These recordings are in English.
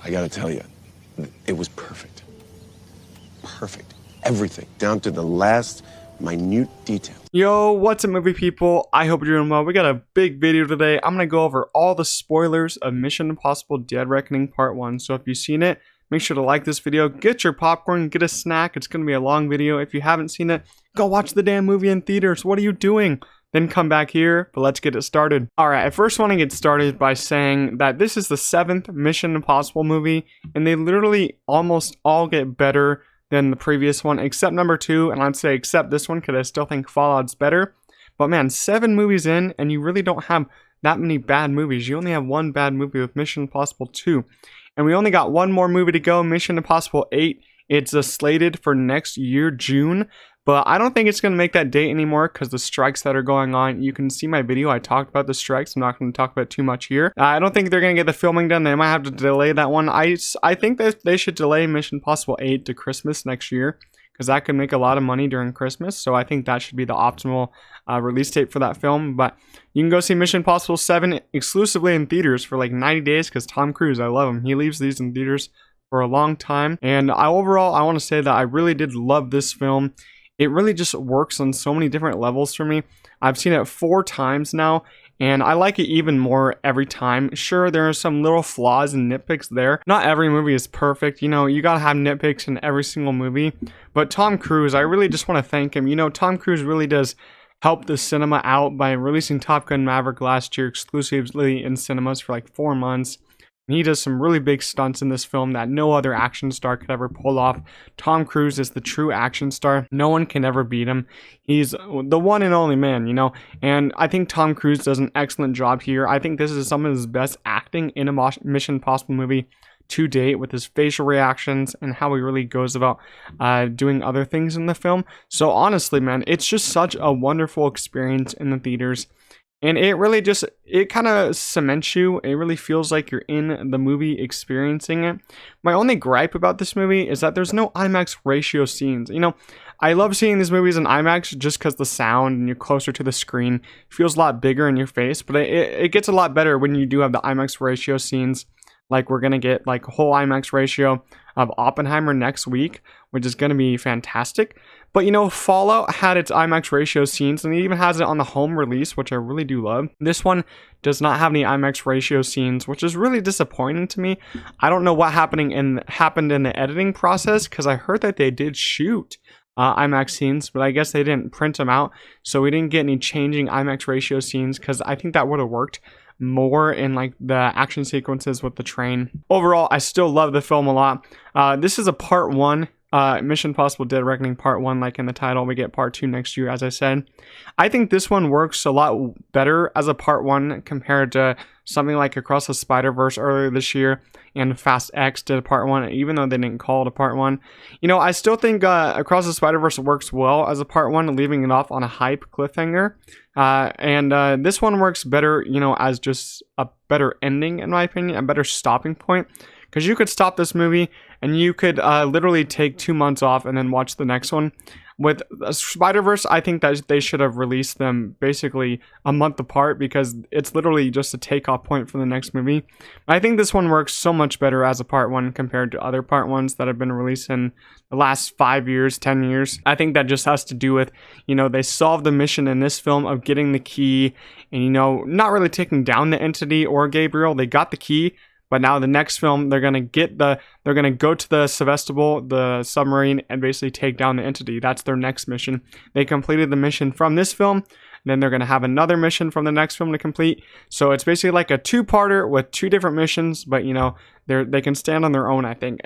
I gotta tell you, it was perfect. Perfect. Everything, down to the last minute detail. Yo, what's up movie people? I hope you're doing well. We got a big video today. I'm gonna go over all the spoilers of Mission Impossible Dead Reckoning Part 1. So if you've seen it, make sure to like this video, get your popcorn, get a snack. It's gonna be a long video. If you haven't seen it, go watch the damn movie in theaters. What are you doing? Then come back here, but let's get it started. Alright, I first want to get started by saying that this is the 7th Mission Impossible movie, and they literally almost all get better than the previous one, except number 2, and I'd say except this one, because I still think Fallout's better. But man, 7 movies in, and you really don't have that many bad movies. You only have one bad movie with Mission Impossible 2. And we only got one more movie to go, Mission Impossible 8. It's slated for next year, June. But I don't think it's going to make that date anymore because the strikes that are going on. You can see my video. I talked about the strikes. I'm not going to talk about it too much here. I don't think they're going to get the filming done. They might have to delay that one. I think that they should delay Mission Impossible 8 to Christmas next year because that could make a lot of money during Christmas. So I think that should be the optimal release date for that film. But you can go see Mission Impossible 7 exclusively in theaters for like 90 days because Tom Cruise, I love him. He leaves these in theaters for a long time. And overall, I want to say that I really did love this film. It really just works on so many different levels for me. I've seen it 4 times now, and I like it even more every time. Sure, there are some little flaws and nitpicks there. Not every movie is perfect. You know, you gotta have nitpicks in every single movie. But Tom Cruise, I really just want to thank him. You know, Tom Cruise really does help the cinema out by releasing Top Gun Maverick last year exclusively in cinemas for like 4 months. He does some really big stunts in this film that no other action star could ever pull off. Tom Cruise is the true action star. No one can ever beat him. He's the one and only man, you know. And I think Tom Cruise does an excellent job here. I think this is some of his best acting in a Mission Impossible movie to date, with his facial reactions and how he really goes about doing other things in the film. So honestly, man, it's just such a wonderful experience in the theaters. And it really just, it kind of cements you. It really feels like you're in the movie experiencing it. My only gripe about this movie is that there's no IMAX ratio scenes. You know, I love seeing these movies in IMAX just because the sound and you're closer to the screen feels a lot bigger in your face. But it gets a lot better when you do have the IMAX ratio scenes. Like we're going to get like a whole IMAX ratio of Oppenheimer next week, which is going to be fantastic. But you know, Fallout had its IMAX ratio scenes, and it even has it on the home release, which I really do love. This one does not have any IMAX ratio scenes, which is really disappointing to me. I don't know what happened in the editing process, because I heard that they did shoot IMAX scenes, but I guess they didn't print them out, so we didn't get any changing IMAX ratio scenes, because I think that would have worked more in like the action sequences with the train. Overall, I still love the film a lot. This is a part 1. Mission Impossible Dead Reckoning Part 1, like in the title. We get Part 2 next year, as I said. I think this one works a lot better as a Part 1 compared to something like Across the Spider-Verse earlier this year, and Fast X did a Part 1, even though they didn't call it a Part 1. You know, I still think Across the Spider-Verse works well as a Part 1, leaving it off on a hype cliffhanger. And this one works better, you know, as just a better ending, in my opinion, a better stopping point. Because you could stop this movie and you could literally take 2 months off and then watch the next one. With Spider-Verse, I think that they should have released them basically a month apart, because it's literally just a takeoff point for the next movie. I think this one works so much better as a Part 1 compared to other Part 1s that have been released in the last 5 years, 10 years. I think that just has to do with, you know, they solved the mission in this film of getting the key and, you know, not really taking down the entity or Gabriel. They got the key. But now the next film, they're gonna go to the Sevastopol, the submarine, and basically take down the entity. That's their next mission. They completed the mission from this film, and then they're gonna have another mission from the next film to complete. So it's basically like a 2-parter with 2 different missions, but you know, they can stand on their own. I think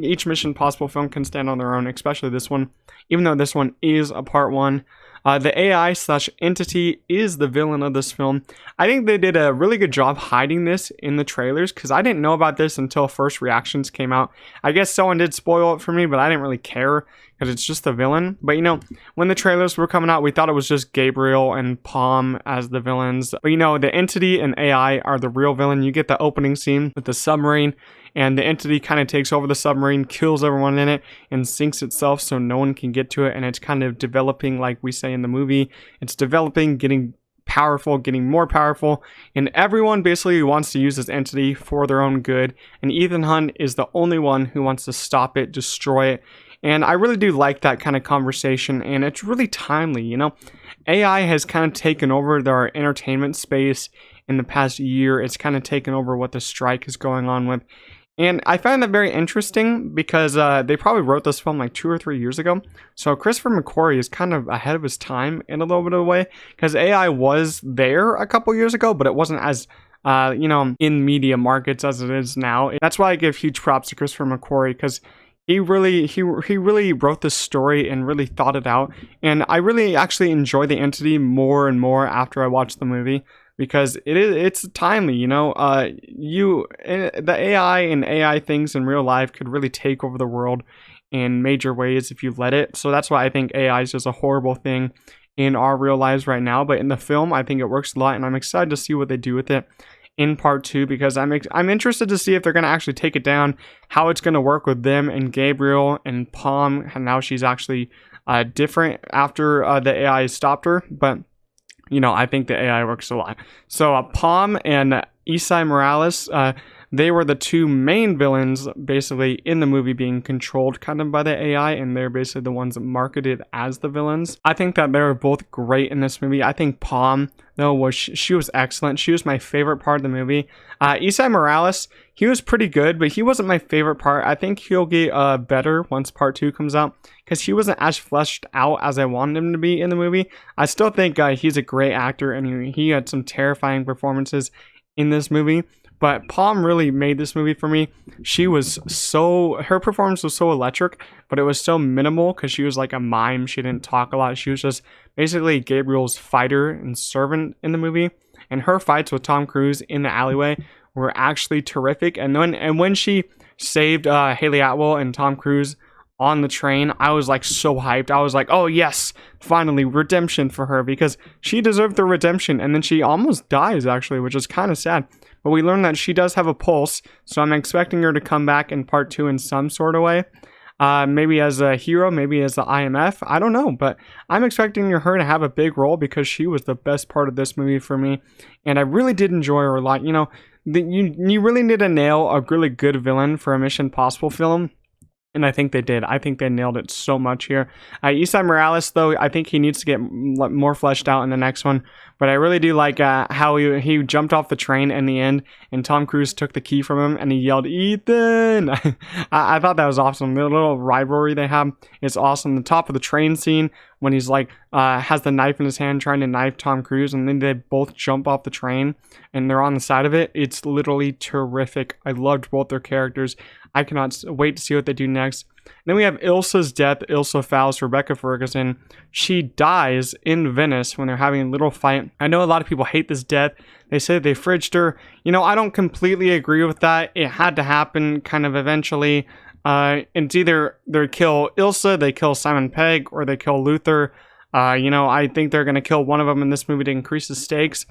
each Mission Impossible film can stand on their own, especially this one, even though this one is a Part 1. The AI/entity is the villain of this film. I think they did a really good job hiding this in the trailers, because I didn't know about this until first reactions came out. I guess someone did spoil it for me, but I didn't really care because it's just the villain. But you know, when the trailers were coming out, we thought it was just Gabriel and Pom as the villains. But you know, the entity and AI are the real villain. You get the opening scene with the submarine, and the entity kind of takes over the submarine, kills everyone in it, and sinks itself so no one can get to it. And it's kind of developing, like we say in the movie, it's developing, getting powerful, getting more powerful, and everyone basically wants to use this entity for their own good, and Ethan Hunt is the only one who wants to stop it, destroy it. And I really do like that kind of conversation, and it's really timely, you know. AI has kind of taken over our entertainment space in the past year. It's kind of taken over what the strike is going on with. And I find that very interesting because they probably wrote this film like 2 or 3 years ago. So Christopher McQuarrie is kind of ahead of his time in a little bit of a way, because AI was there a couple years ago, but it wasn't as in media markets as it is now. That's why I give huge props to Christopher McQuarrie, because he really wrote this story and really thought it out. And I really actually enjoy the entity more and more after I watched the movie, because it's timely, you know. The AI and AI things in real life could really take over the world in major ways if you let it. So that's why I think AI is just a horrible thing in our real lives right now. But in the film, I think it works a lot, and I'm excited to see what they do with it in part 2, because I'm interested to see if they're going to actually take it down, how it's going to work with them and Gabriel and Pom, and now she's actually different after the AI stopped her. But you know, I think the AI works a lot. So Pom and Esai Morales, they were the two main villains basically in the movie, being controlled kind of by the AI, and they're basically the ones marketed as the villains. I think that they were both great in this movie. I think Pom, though, she was excellent. She was my favorite part of the movie. Esai Morales, he was pretty good, but he wasn't my favorite part. I think he'll get better once part 2 comes out, because he wasn't as fleshed out as I wanted him to be in the movie. I still think he's a great actor, and he had some terrifying performances in this movie. But Pom really made this movie for me. Her performance was so electric, but it was so minimal because she was like a mime. She didn't talk a lot. She was just basically Gabriel's fighter and servant in the movie. And her fights with Tom Cruise in the alleyway were actually terrific. And when she saved Hayley Atwell and Tom Cruise on the train, I was like so hyped. I was like, oh yes, finally redemption for her, because she deserved the redemption. And then she almost dies actually, which is kind of sad. But we learned that she does have a pulse, so I'm expecting her to come back in part 2 in some sort of way. Maybe as a hero, maybe as the IMF, I don't know. But I'm expecting her to have a big role, because she was the best part of this movie for me. And I really did enjoy her a lot. You know, you really need to nail a really good villain for a Mission Impossible film. And I think they did. I think they nailed it so much here. Esai Morales, though, I think he needs to get more fleshed out in the next one. But I really do like how he jumped off the train in the end, and Tom Cruise took the key from him, and he yelled, "Ethan!" I thought that was awesome. The little rivalry they have is awesome. The top of the train scene, when he's like, has the knife in his hand trying to knife Tom Cruise, and then they both jump off the train, and they're on the side of it. It's literally terrific. I loved both their characters. I cannot wait to see what they do next. Then we have Ilsa's death. Ilsa Fowles, Rebecca Ferguson. She dies in Venice when they're having a little fight. I know a lot of people hate this death. They say they fridged her. You know, I don't completely agree with that. It had to happen kind of eventually. It's either they kill Ilsa, they kill Simon Pegg, or they kill Luther. I think they're going to kill one of them in this movie to increase the stakes.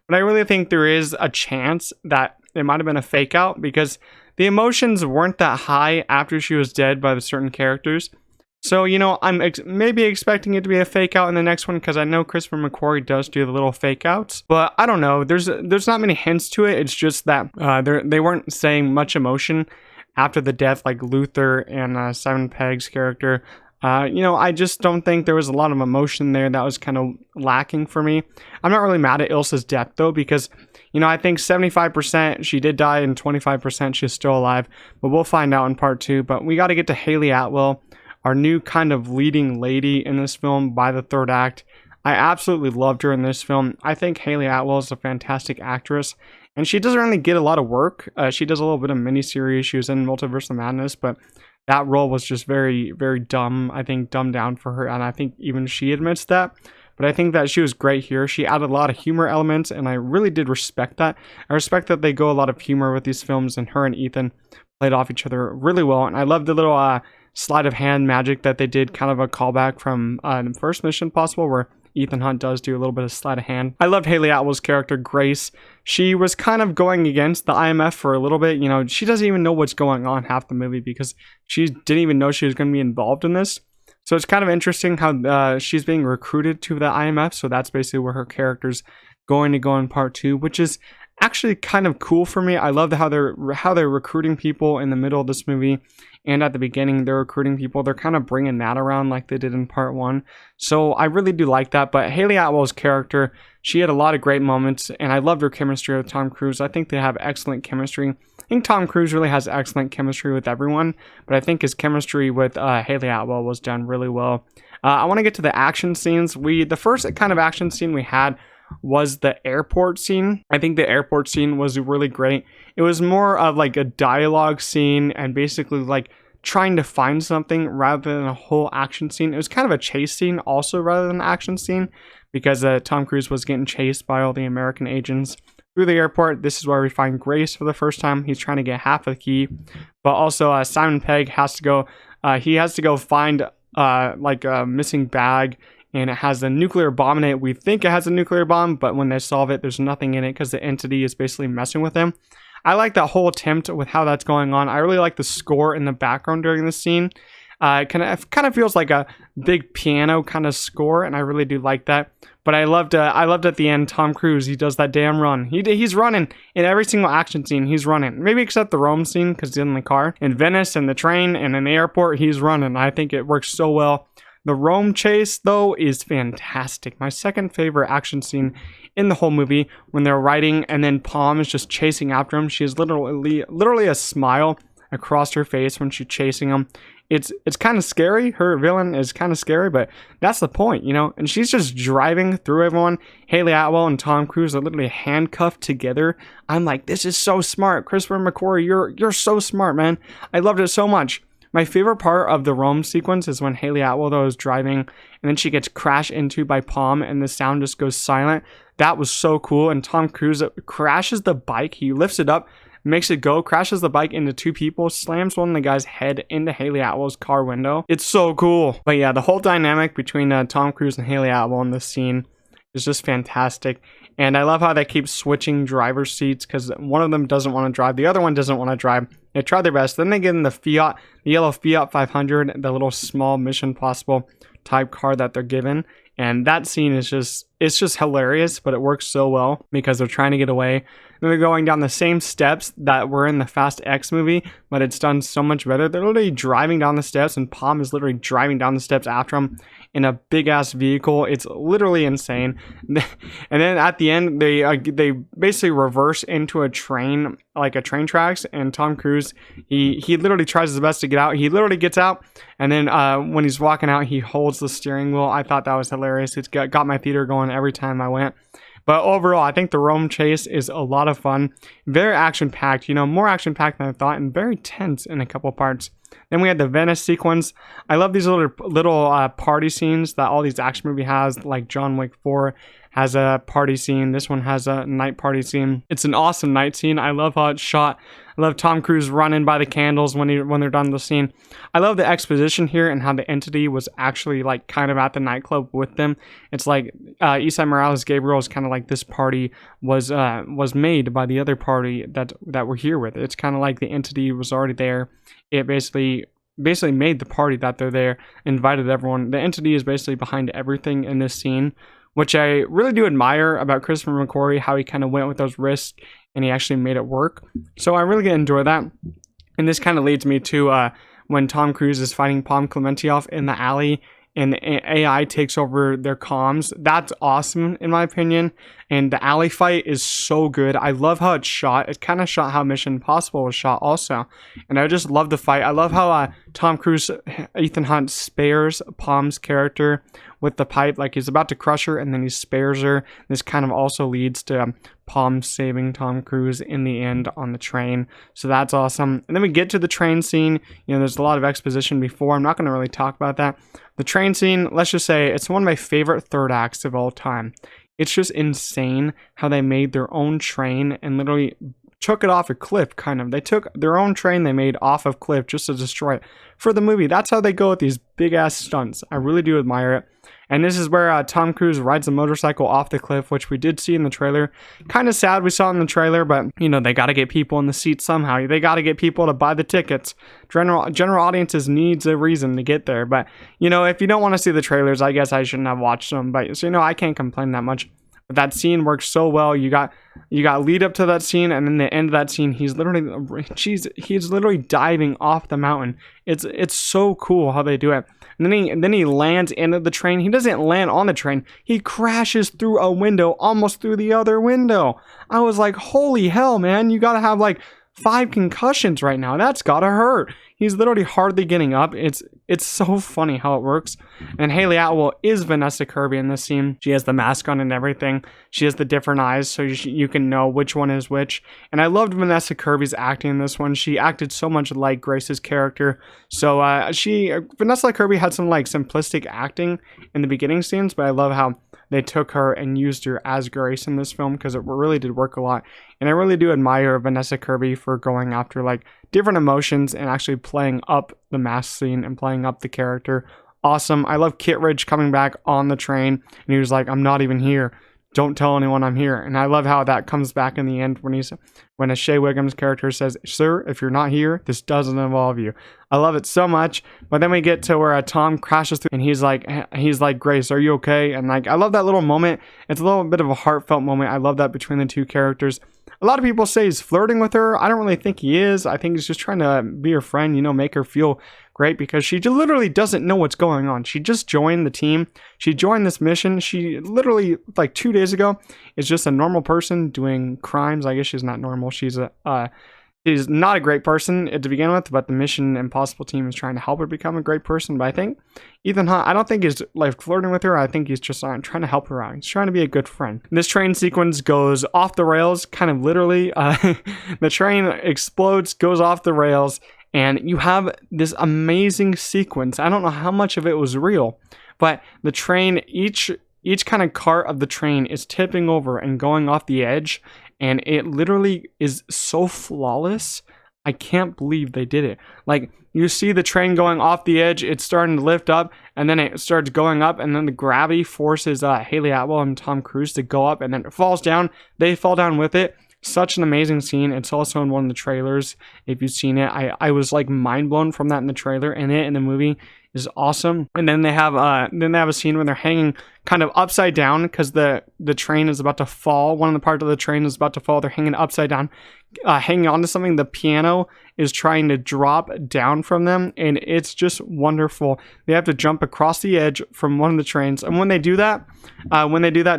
But I really think there is a chance that it might have been a fake out, because the emotions weren't that high after she was dead by the certain characters. So, I'm maybe expecting it to be a fake out in the next one, because I know Christopher McQuarrie does do the little fake outs. But I don't know. There's not many hints to it. It's just that they weren't saying much emotion after the death, like Luther and Simon Pegg's character. I just don't think there was a lot of emotion there. That was kind of lacking for me. I'm not really mad at Ilsa's death, though, because, I think 75% she did die and 25% she's still alive. But we'll find out in part 2. But we got to get to Hayley Atwell, our new kind of leading lady in this film by the third act. I absolutely loved her in this film. I think Hayley Atwell is a fantastic actress, and she doesn't really get a lot of work. She does a little bit of miniseries. She was in Multiverse of Madness, but that role was just very, very dumb. I think dumbed down for her, and I think even she admits that. But I think that she was great here. She added a lot of humor elements, and I really did respect that. I respect that they go a lot of humor with these films, and her and Ethan played off each other really well. And I love the little sleight of hand magic that they did, kind of a callback from the first Mission Impossible, where Ethan Hunt does do a little bit of sleight of hand. I loved Hayley Atwell's character, Grace. She was kind of going against the IMF for a little bit. She doesn't even know what's going on half the movie, because she didn't even know she was going to be involved in this. So it's kind of interesting how she's being recruited to the IMF. So that's basically where her character's going to go in part 2, which is actually kind of cool for me. I love how they're recruiting people in the middle of this movie, and at the beginning they're recruiting people. They're kind of bringing that around like they did in part 1. So I really do like that. But Hayley Atwell's character, she had a lot of great moments, and I loved her chemistry with Tom Cruise. I think they have excellent chemistry. I think Tom Cruise really has excellent chemistry with everyone, but I think his chemistry with Hayley Atwell was done really well. I want to get to the action scenes. The first kind of action scene we had was the airport scene. I think the airport scene was really great. It was more of like a dialogue scene and basically like trying to find something rather than a whole action scene. It was kind of a chase scene also rather than an action scene, because Tom Cruise was getting chased by all the American agents through the airport. This is where we find Grace for the first time. He's trying to get half a key, but also Simon Pegg has to go. He has to go find like a missing bag, and it has a nuclear bomb in it. We think it has a nuclear bomb, but when they solve it, there's nothing in it because the entity is basically messing with him. I like that whole attempt with how that's going on. I really like the score in the background during the scene. It kind of feels like a big piano kind of score, and I really do like that. But I loved at the end, Tom Cruise, he does that damn run. He's running in every single action scene. He's running, maybe except the Rome scene because he's in the car. In Venice and the train and in the airport, he's running. I think it works so well. The Rome chase, though, is fantastic. My second favorite action scene in the whole movie, when they're riding and then Pom is just chasing after him. She has literally a smile across her face when she's chasing him. It's kind of scary. Her villain is kind of scary, but that's the point, you know? And she's just driving through everyone. Hayley Atwell and Tom Cruise are literally handcuffed together. I'm like, this is so smart. Christopher McQuarrie, you're so smart, man. I loved it so much. My favorite part of the Rome sequence is when Hayley Atwell, though, is driving and then she gets crashed into by Pom and the sound just goes silent. That was so cool. And Tom Cruise crashes the bike. He lifts it up, makes it go, crashes the bike into two people, slams one of the guy's head into Hayley Atwell's car window. It's so cool. But yeah, the whole dynamic between Tom Cruise and Hayley Atwell in this scene is just fantastic. And I love how they keep switching driver's seats because one of them doesn't want to drive, the other one doesn't want to drive. They try their best. Then they get in the yellow Fiat 500, the little small Mission Impossible type car that they're given. And that scene is just hilarious, but it works so well because they're trying to get away. And they're going down the same steps that were in the Fast X movie, but it's done so much better. They're literally driving down the steps, and Pom is literally driving down the steps after them in a big ass vehicle. It's literally insane. And then at the end, they basically reverse into a train, like a train tracks. And Tom Cruise, he literally tries his best to get out. He literally gets out, and then when he's walking out, he holds the steering wheel. I thought that was hilarious. It's got my theater going every time I went. But overall, I think the Rome chase is a lot of fun. Very action-packed, more action-packed than I thought, and very tense in a couple parts. Then we had the Venice sequence. I love these little party scenes that all these action movies has, like John Wick 4 has a party scene. This one has a night party scene. It's an awesome night scene. I love how it's shot. I love Tom Cruise running by the candles when they're done the scene. I love the exposition here and how the entity was actually like kind of at the nightclub with them. It's like Esai Morales Gabriel is kind of like this party was made by the other party that we're here with. It's kind of like the entity was already there. It basically made the party that they're there, invited everyone. The entity is basically behind everything in this scene, which I really do admire about Christopher McQuarrie, how he kind of went with those risks and he actually made it work. So I really enjoy that. And this kind of leads me to when Tom Cruise is fighting Pom Klementieff in the alley and the AI takes over their comms. That's awesome in my opinion. And the alley fight is so good. I love how it's shot. It's kind of shot how Mission Impossible was shot also. And I just love the fight. I love how Tom Cruise, Ethan Hunt spares Pom's character with the pipe. Like he's about to crush her and then he spares her. This kind of also leads to Pom saving Tom Cruise in the end on the train. So that's awesome. And then we get to the train scene. There's a lot of exposition before. I'm not going to really talk about that. The train scene, let's just say it's one of my favorite third acts of all time. It's just insane how they made their own train and literally took it off a cliff, kind of. They took their own train they made off of cliff just to destroy it for the movie. That's how they go with these big ass stunts. I really do admire it. And this is where Tom Cruise rides a motorcycle off the cliff, which we did see in the trailer. Kind of sad we saw it in the trailer, but they got to get people in the seats somehow. They got to get people to buy the tickets. General audiences needs a reason to get there. But if you don't want to see the trailers, I guess I shouldn't have watched them. But I can't complain that much. But that scene works so well. You got lead up to that scene, and then the end of that scene, he's literally diving off the mountain. It's so cool how they do it. And then he lands into the train. He doesn't land on the train. He crashes through a window, almost through the other window. I was like, holy hell, man. You got to have like 5 concussions right now. That's got to hurt. He's literally hardly getting up. It's so funny how it works. And Hayley Atwell is Vanessa Kirby in this scene. She has the mask on and everything. She has the different eyes, so you can know which one is which. And I loved Vanessa Kirby's acting in this one. She acted so much like Grace's character. So Vanessa Kirby had some like simplistic acting in the beginning scenes, but I love how they took her and used her as Grace in this film, because it really did work a lot. And I really do admire Vanessa Kirby for going after like different emotions and actually playing up the mask scene and playing up the character. Awesome. I love Kittredge coming back on the train, and he was like, I'm not even here. Don't tell anyone I'm here. And I love how that comes back in the end when a Shea Wiggum's character says, sir, if you're not here, this doesn't involve you. I love it so much. But then we get to where Tom crashes through, and he's like, Grace, are you okay? And like, I love that little moment. It's a little bit of a heartfelt moment. I love that between the two characters. A lot of people say he's flirting with her. I don't really think he is. I think he's just trying to be her friend, make her feel great, because she literally doesn't know what's going on. She just joined the team. She joined this mission. She literally, like 2 days ago, is just a normal person doing crimes. I guess she's not normal. She's not a great person to begin with, but the Mission Impossible team is trying to help her become a great person. But I think Ethan Hunt, I don't think he's like flirting with her. I think he's just trying to help her out. He's trying to be a good friend. This train sequence goes off the rails, kind of literally. The train explodes, goes off the rails, and you have this amazing sequence. I don't know how much of it was real, but the train, each kind of cart of the train is tipping over and going off the edge, and it literally is so flawless. I can't believe they did it. Like, you see the train going off the edge, it's starting to lift up, and then it starts going up, and then the gravity forces Hayley Atwell and Tom Cruise to go up, and then it falls down. They fall down with it. Such an amazing scene. It's also in one of the trailers. If you've seen it, I was like mind blown from that in the trailer, and it in the movie is awesome. And then they have a scene where they're hanging kind of upside down because the train is about to fall. One of the parts of the train is about to fall. They're hanging upside down, hanging on to something. The piano is trying to drop down from them, and it's just wonderful. They have to jump across the edge from one of the trains, and when they do that,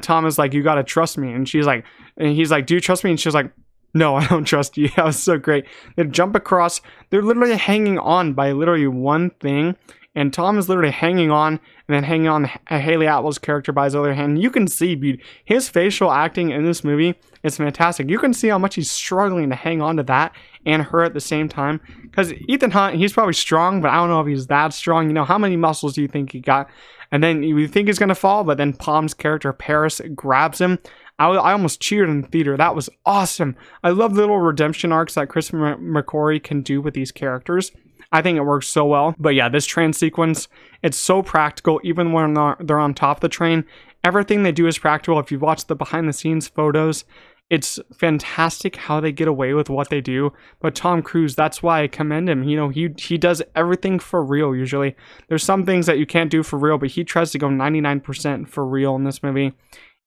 Tom is like, "You gotta trust me," and he's like, "Do you trust me?" And she's like, "No, I don't trust you." That was so great. They jump across. They're literally hanging on by literally one thing. And Tom is literally hanging on, and then hanging on Hayley Atwell's character by his other hand. You can see his facial acting in this movie is fantastic. You can see how much he's struggling to hang on to that and her at the same time. Because Ethan Hunt, he's probably strong, but I don't know if he's that strong. How many muscles do you think he got? And then you think he's going to fall, but then Pom's character, Paris, grabs him. I almost cheered in the theater. That was awesome. I love the little redemption arcs that Christopher McQuarrie can do with these characters. I think it works so well. But yeah, this train sequence, it's so practical. Even when they're on top of the train, everything they do is practical. If you watch the behind the scenes photos, it's fantastic how they get away with what they do. But Tom Cruise, that's why I commend him. He does everything for real usually. There's some things that you can't do for real, but he tries to go 99% for real in this movie.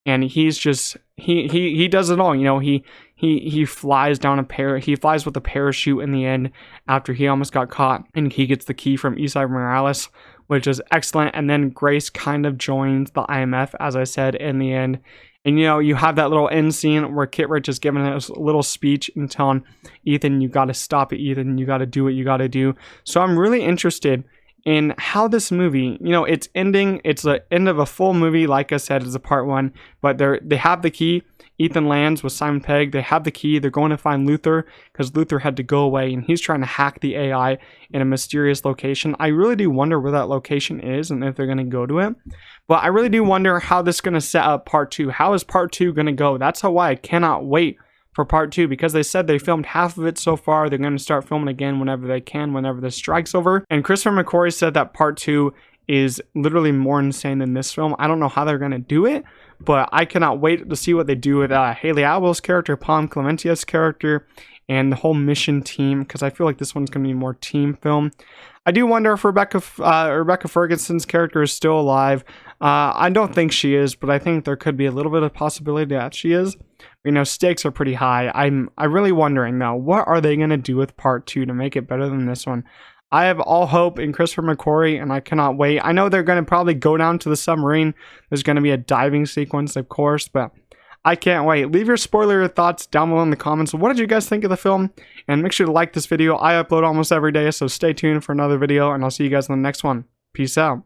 And he's just he does it all. He flies down he flies with a parachute in the end after he almost got caught, and he gets the key from Esai Morales, which is excellent. And then Grace kind of joins the IMF, as I said, in the end. And you have that little end scene where Kittredge is giving us a little speech and telling Ethan, "You got to stop it, Ethan. You got to do what you got to do." So I'm really interested in how this movie, it's ending. It's the end of a full movie. Like I said, it's a part 1, but they have the key. Ethan lands with Simon Pegg. They have the key. They're going to find Luther because Luther had to go away, and he's trying to hack the AI in a mysterious location. I really do wonder where that location is and if they're going to go to it. But I really do wonder how this is going to set up part 2. How is part 2 going to go? That's why I cannot wait for part 2, because they said they filmed half of it so far. They're going to start filming again whenever they can, whenever the strike's over. And Christopher McQuarrie said that part 2 is literally more insane than this film. I don't know how they're going to do it, but I cannot wait to see what they do with Hayley Atwell's character, Pom Clementia's character, and the whole mission team, because I feel like this one's going to be more team film. I do wonder if Rebecca Ferguson's character is still alive. I don't think she is, but I think there could be a little bit of possibility that she is. You know, stakes are pretty high. I'm really wondering though, what are they going to do with part 2 to make it better than this one? I have all hope in Christopher McQuarrie, and I cannot wait. I know they're going to probably go down to the submarine. There's going to be a diving sequence, of course, but I can't wait. Leave your spoiler thoughts down below in the comments. What did you guys think of the film? And make sure to like this video. I upload almost every day, so stay tuned for another video, and I'll see you guys in the next one. Peace out.